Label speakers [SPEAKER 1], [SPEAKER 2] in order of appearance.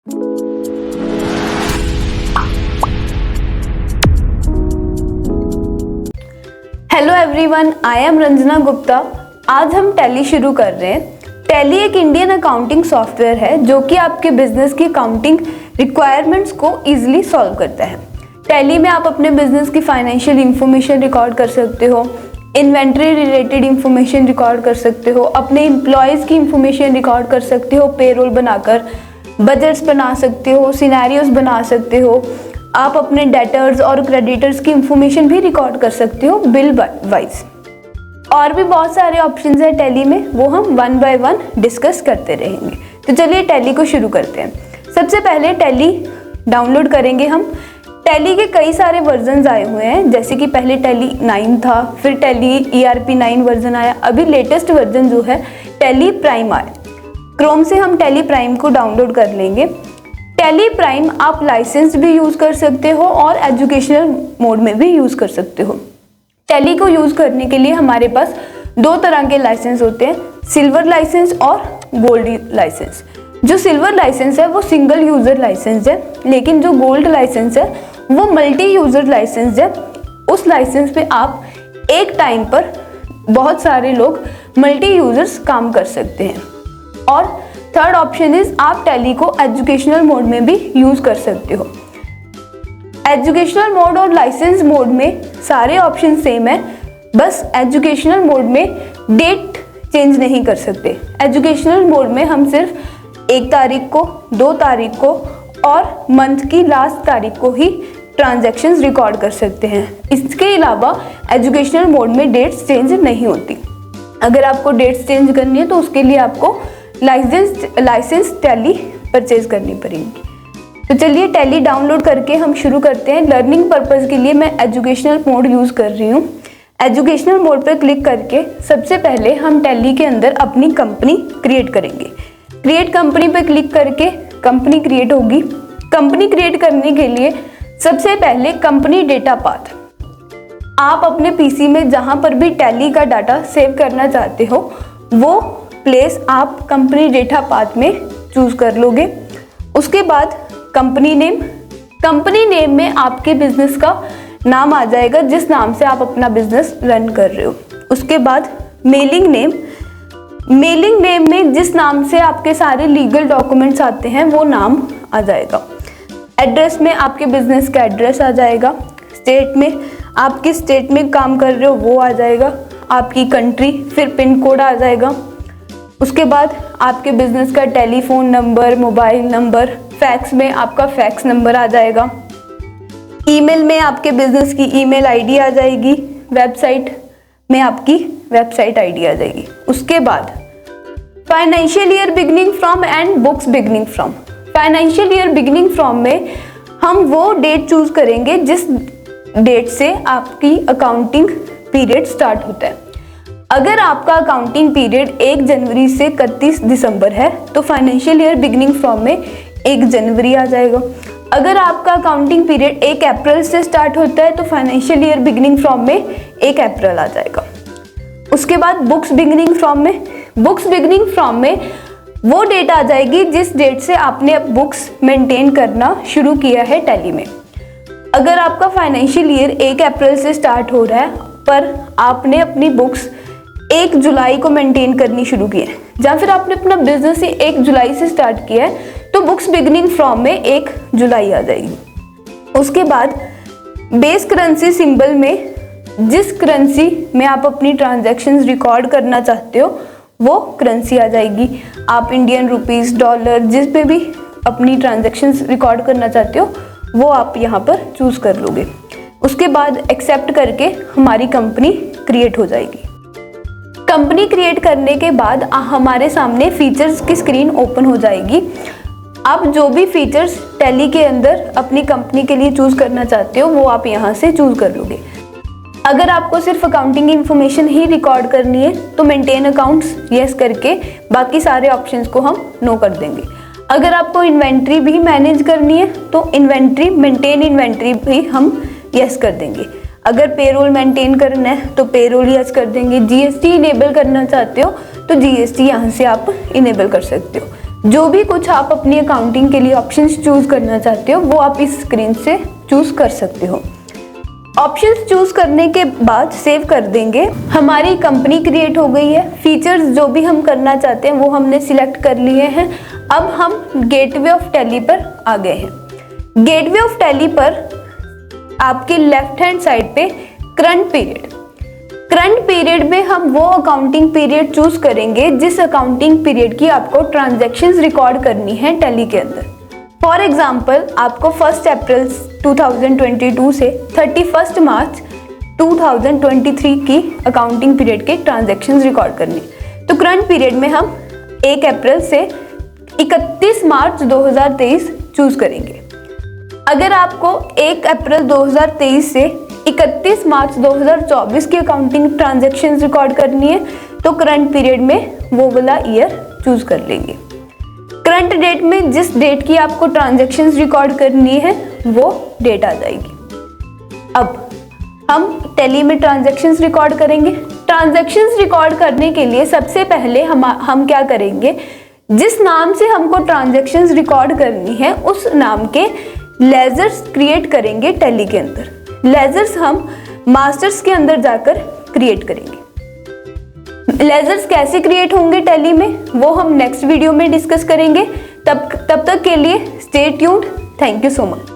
[SPEAKER 1] Hello everyone, I am Ranjana Gupta. आज हम tally शुरू कर रहे हैं। टैली एक इंडियन अकाउंटिंग सॉफ्टवेयर है जो कि आपके बिजनेस की अकाउंटिंग रिक्वायरमेंट्स को इजीली सॉल्व करता है। टैली में आप अपने बिजनेस की फाइनेंशियल इंफॉर्मेशन रिकॉर्ड कर सकते हो, इन्वेंट्री रिलेटेड इंफॉर्मेशन रिकॉर्ड कर सकते हो, अपने एम्प्लॉयज़ की इंफॉर्मेशन रिकॉर्ड कर सकते हो, पेरोल बनाकर बजट्स बना सकते हो, सिनेरियोज बना सकते हो। आप अपने डेटर्स और क्रेडिटर्स की इंफॉर्मेशन भी रिकॉर्ड कर सकते हो बिल वाइज। और भी बहुत सारे ऑप्शंस हैं टैली में, वो हम वन बाय वन डिस्कस करते रहेंगे। तो चलिए टैली को शुरू करते हैं। सबसे पहले टैली डाउनलोड करेंगे हम। टैली के कई सारे वर्जन्स आए हुए हैं, जैसे कि पहले टैली 9 था, फिर टैली ERP 9 वर्जन आया, अभी लेटेस्ट वर्जन जो है टैली प्राइम आया। क्रोम से हम टैली प्राइम को डाउनलोड कर लेंगे। टैली प्राइम आप लाइसेंस भी यूज़ कर सकते हो और एजुकेशनल मोड में भी यूज़ कर सकते हो। टैली को यूज़ करने के लिए हमारे पास दो तरह के लाइसेंस होते हैं, सिल्वर लाइसेंस और गोल्ड लाइसेंस। जो सिल्वर लाइसेंस है वो सिंगल यूज़र लाइसेंस है, लेकिन जो गोल्ड लाइसेंस है वो मल्टी यूज़र लाइसेंस है। उस लाइसेंस पे आप एक टाइम पर बहुत सारे लोग मल्टी यूज़र्स काम कर सकते हैं। और थर्ड ऑप्शन इज आप टैली को एजुकेशनल मोड में भी यूज़ कर सकते हो। एजुकेशनल मोड और लाइसेंस मोड में सारे ऑप्शन सेम है, बस एजुकेशनल मोड में डेट चेंज नहीं कर सकते। एजुकेशनल मोड में हम सिर्फ 1 तारीख को, 2 तारीख को और मंथ की लास्ट तारीख को ही ट्रांजैक्शंस रिकॉर्ड कर सकते हैं। इसके अलावा एजुकेशनल मोड में डेट्स चेंज नहीं होती। अगर आपको डेट्स चेंज करनी है तो उसके लिए आपको लाइसेंस टैली परचेज करनी पड़ेगी। तो चलिए टैली डाउनलोड करके हम शुरू करते हैं। लर्निंग पर्पज़ के लिए मैं एजुकेशनल मोड यूज़ कर रही हूँ। एजुकेशनल मोड पर क्लिक करके सबसे पहले हम टैली के अंदर अपनी कंपनी क्रिएट करेंगे। क्रिएट कंपनी पर क्लिक करके कंपनी क्रिएट होगी। कंपनी क्रिएट करने के लिए सबसे पहले कंपनी डेटा पाथ, आप अपने PC में जहाँ पर भी टैली का डाटा सेव करना चाहते हो वो प्लेस आप कंपनी डेटा पाथ में चूज कर लोगे। उसके बाद कंपनी नेम में आपके बिजनेस का नाम आ जाएगा जिस नाम से आप अपना बिजनेस रन कर रहे हो। उसके बाद मेलिंग नेम में जिस नाम से आपके सारे लीगल डॉक्यूमेंट्स आते हैं वो नाम आ जाएगा। एड्रेस में आपके बिजनेस का एड्रेस आ जाएगा। स्टेट में आप किस स्टेट में काम कर रहे हो वो आ जाएगा। आपकी कंट्री, फिर पिन कोड आ जाएगा। उसके बाद आपके बिजनेस का telephone number, mobile number, fax में आपका फैक्स नंबर आ जाएगा। ईमेल में आपके बिजनेस की ईमेल आईडी आ जाएगी। वेबसाइट में आपकी वेबसाइट आईडी आ जाएगी। उसके बाद financial year beginning from and books beginning from. Financial year beginning from में हम वो डेट चूज करेंगे जिस डेट से आपकी अकाउंटिंग पीरियड स्टार्ट होता है। अगर आपका अकाउंटिंग पीरियड 1 जनवरी से 31 दिसंबर है तो फाइनेंशियल ईयर बिगिनिंग फ्रॉम में 1 जनवरी आ जाएगा। अगर आपका अकाउंटिंग पीरियड 1 अप्रैल से स्टार्ट होता है तो फाइनेंशियल ईयर बिगिनिंग फ्रॉम में 1 अप्रैल आ जाएगा। उसके बाद बुक्स बिगिनिंग फ्रॉम में वो डेट आ जाएगी जिस डेट से आपने बुक्स मेंटेन करना शुरू किया है टैली में। अगर आपका फाइनेंशियल ईयर 1 अप्रैल से स्टार्ट हो रहा है पर आपने अपनी बुक्स 1 जुलाई को मेंटेन करनी शुरू की है, या फिर आपने अपना बिजनेस ही 1 जुलाई से स्टार्ट किया है तो बुक्स बिगिनिंग फ्रॉम में 1 जुलाई आ जाएगी। उसके बाद बेस करेंसी सिंबल में जिस करेंसी में आप अपनी ट्रांजैक्शंस रिकॉर्ड करना चाहते हो वो करेंसी आ जाएगी। आप इंडियन रुपीस, डॉलर, जिस पे भी अपनी ट्रांजैक्शंस रिकॉर्ड करना चाहते हो वो आप यहाँ पर चूज कर लोगे। उसके बाद एक्सेप्ट करके हमारी कंपनी क्रिएट हो जाएगी। कंपनी क्रिएट करने के बाद हमारे सामने फीचर्स की स्क्रीन ओपन हो जाएगी। आप जो भी फीचर्स टैली के अंदर अपनी कंपनी के लिए चूज करना चाहते हो वो आप यहाँ से चूज कर लोगे। अगर आपको सिर्फ अकाउंटिंग इन्फॉर्मेशन ही रिकॉर्ड करनी है तो मेंटेन अकाउंट्स यस करके बाकी सारे ऑप्शंस को हम नो कर देंगे। अगर आपको इन्वेंट्री भी मैनेज करनी है तो मेंटेन इन्वेंट्री भी हम यस कर देंगे। अगर पेरोल मेंटेन करना है तो पेरोल यस कर देंगे। GST इनेबल करना चाहते हो तो GST यहाँ से आप इनेबल कर सकते हो। जो भी कुछ आप अपनी अकाउंटिंग के लिए ऑप्शंस चूज करना चाहते हो वो आप इस स्क्रीन से चूज कर सकते हो। ऑप्शंस चूज करने के बाद सेव कर देंगे। हमारी कंपनी क्रिएट हो गई है। फीचर्स जो भी हम करना चाहते हैं वो हमने सिलेक्ट कर लिए हैं। अब हम गेटवे ऑफ टैली पर आ गए हैं। गेटवे ऑफ टैली पर आपके लेफ्ट हैंड साइड पे करंट पीरियड में हम वो अकाउंटिंग पीरियड चूज करेंगे जिस अकाउंटिंग पीरियड की आपको ट्रांजैक्शंस रिकॉर्ड करनी है टैली के अंदर। फॉर एग्जाम्पल आपको 1 अप्रैल 2022 से 31 मार्च 2023 की अकाउंटिंग पीरियड के ट्रांजैक्शंस रिकॉर्ड करनी। तो करंट पीरियड में हम 1 अप्रैल से 31 मार्च 2023 चूज करेंगे। अगर आपको 1 अप्रैल 2023 से 31 मार्च 2024 की अकाउंटिंग ट्रांजैक्शंस रिकॉर्ड करनी है तो करंट पीरियड में वो वाला ईयर चूज कर लेंगे। करंट डेट में जिस डेट की आपको ट्रांजैक्शंस रिकॉर्ड करनी है वो डेट आ जाएगी। अब हम टैली में ट्रांजैक्शंस रिकॉर्ड करेंगे। ट्रांजैक्शंस रिकॉर्ड करने के लिए सबसे पहले हम क्या करेंगे, जिस नाम से हमको ट्रांजैक्शंस रिकॉर्ड करनी है उस नाम के लेजर्स क्रिएट करेंगे टैली के अंदर। लेजर्स हम मास्टर्स के अंदर जाकर क्रिएट करेंगे। लेजर्स कैसे क्रिएट होंगे टैली में वो हम नेक्स्ट वीडियो में डिस्कस करेंगे। तब तक के लिए stay tuned. Thank you so much.